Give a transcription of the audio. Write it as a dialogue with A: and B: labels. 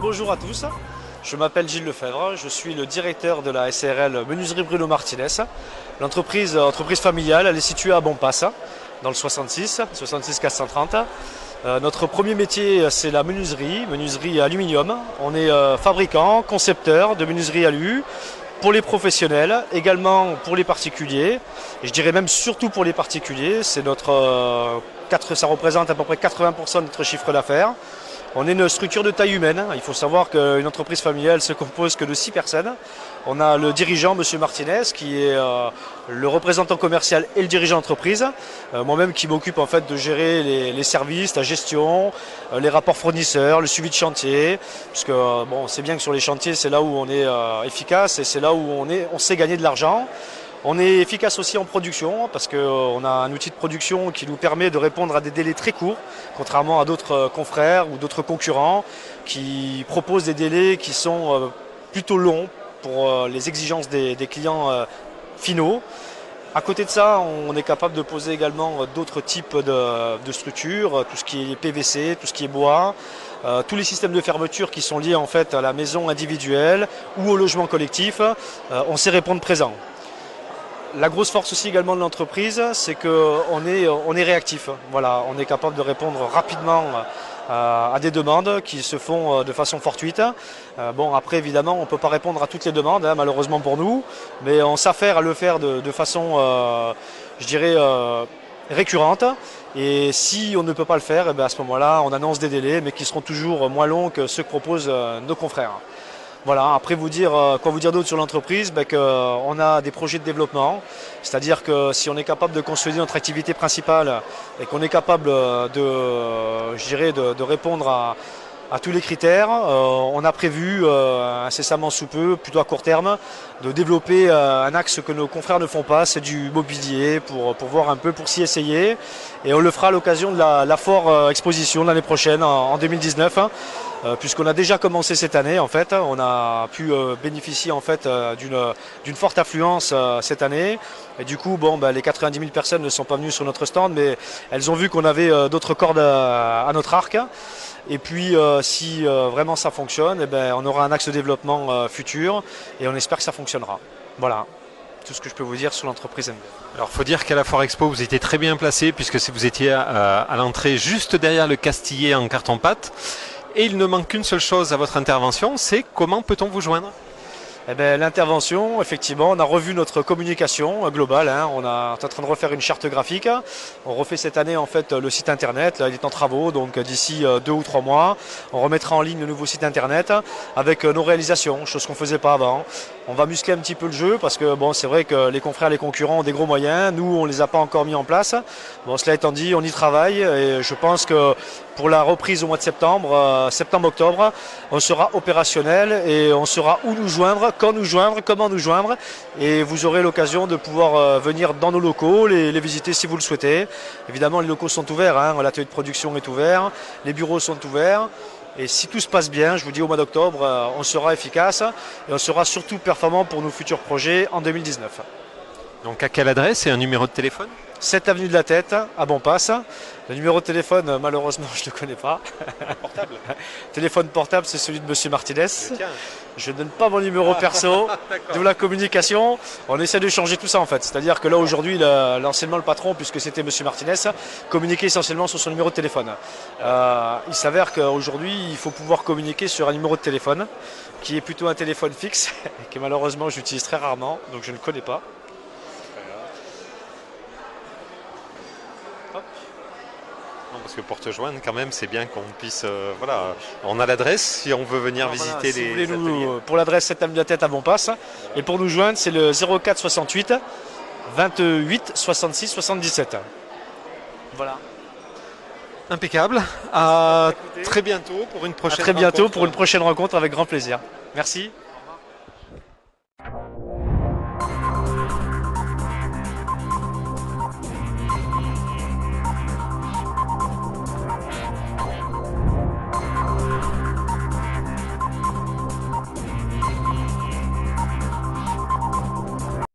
A: bonjour à tous, je m'appelle Gilles Lefebvre, je suis le directeur de la SARL Menuiserie Bruno Martinez. L'entreprise familiale, elle est située à Bonpasse, dans le 66 430. Notre premier métier, c'est la menuiserie aluminium. On est fabricant, concepteur de menuiserie alu pour les professionnels, également pour les particuliers. Et je dirais même surtout pour les particuliers, c'est ça représente à peu près 80% de notre chiffre d'affaires. On est une structure de taille humaine. Il faut savoir qu'une entreprise familiale se compose que de 6 personnes. On a le dirigeant, M. Martinez, qui est le représentant commercial et le dirigeant d'entreprise. Moi-même qui m'occupe en fait de gérer les services, la gestion, les rapports fournisseurs, le suivi de chantier. Puisque bon, on sait bien que sur les chantiers, c'est là où on est efficace et c'est là où on sait gagner de l'argent. On est efficace aussi en production parce qu'on a un outil de production qui nous permet de répondre à des délais très courts, contrairement à d'autres confrères ou d'autres concurrents qui proposent des délais qui sont plutôt longs pour les exigences des clients finaux. À côté de ça, on est capable de poser également d'autres types de structures, tout ce qui est PVC, tout ce qui est bois, tous les systèmes de fermeture qui sont liés en fait à la maison individuelle ou au logement collectif, on sait répondre présent. La grosse force aussi également de l'entreprise, c'est qu'on est réactif. Voilà, on est capable de répondre rapidement à des demandes qui se font de façon fortuite. Bon, après évidemment, on ne peut pas répondre à toutes les demandes, malheureusement pour nous, mais on s'affaire à le faire de façon, je dirais, récurrente. Et si on ne peut pas le faire, à ce moment-là, on annonce des délais, mais qui seront toujours moins longs que ceux que proposent nos confrères. Voilà, après quoi vous dire d'autre sur l'entreprise, qu'on a des projets de développement, c'est-à-dire que si on est capable de consolider notre activité principale et qu'on est capable de répondre à tous les critères, on a prévu incessamment sous peu, plutôt à court terme, de développer un axe que nos confrères ne font pas, c'est du mobilier pour voir un peu, pour s'y essayer. Et on le fera à l'occasion de la Fort Exposition l'année prochaine, en 2019. Puisqu'on a déjà commencé cette année, en fait, on a pu bénéficier en fait d'une forte affluence cette année. Et du coup, les 90 000 personnes ne sont pas venues sur notre stand, mais elles ont vu qu'on avait d'autres cordes à notre arc. Et puis, si vraiment ça fonctionne, on aura un axe de développement futur et on espère que ça fonctionnera. Voilà. Tout ce que je peux vous dire sur l'entreprise MB.
B: Alors, il faut dire qu'à la Foire Expo, vous étiez très bien placé puisque vous étiez à l'entrée juste derrière le castillet en carton-pâte. Et il ne manque qu'une seule chose à votre intervention, c'est comment peut-on vous joindre ?
A: L'intervention, effectivement, on a revu notre communication globale. On est en train de refaire une charte graphique. On refait cette année en fait le site internet. Là, il est en travaux, donc d'ici 2 ou 3 mois, on remettra en ligne le nouveau site internet avec nos réalisations, chose qu'on ne faisait pas avant. On va muscler un petit peu le jeu parce que c'est vrai que les confrères, les concurrents ont des gros moyens. Nous, on ne les a pas encore mis en place. Cela étant dit, on y travaille et je pense que pour la reprise au mois de septembre, septembre-octobre, on sera opérationnel et on saura où nous joindre, quand nous joindre, comment nous joindre. Et vous aurez l'occasion de pouvoir venir dans nos locaux, les visiter si vous le souhaitez. Évidemment, les locaux sont ouverts, l'atelier de production est ouvert, les bureaux sont ouverts. Et si tout se passe bien, je vous dis au mois d'octobre, on sera efficace et on sera surtout performant pour nos futurs projets en 2019.
B: Donc à quelle adresse et un numéro de téléphone ?
A: 7 avenue de la Tête, à Bonpasse. Le numéro de téléphone, malheureusement, je ne le connais pas.
B: Portable.
A: Téléphone portable, c'est celui de M. Martinez. Je ne donne pas mon numéro perso, d'où la communication. On essaie de changer tout ça en fait. C'est-à-dire que là aujourd'hui, l'anciennement le patron, puisque c'était M. Martinez, communiquait essentiellement sur son numéro de téléphone. Il s'avère qu'aujourd'hui, il faut pouvoir communiquer sur un numéro de téléphone, qui est plutôt un téléphone fixe, que malheureusement j'utilise très rarement, donc je ne connais pas.
B: Parce que pour te joindre, quand même, c'est bien qu'on puisse... voilà, on a l'adresse si on veut venir visiter
A: si
B: les
A: vous
B: ateliers.
A: voulez pour l'adresse 7 avenue de la Tête à Bonpasse. Et pour nous joindre, c'est le 04 68 28 66 77. Voilà.
B: Impeccable. À très bientôt pour une prochaine rencontre.
A: Pour une prochaine rencontre avec grand plaisir. Merci.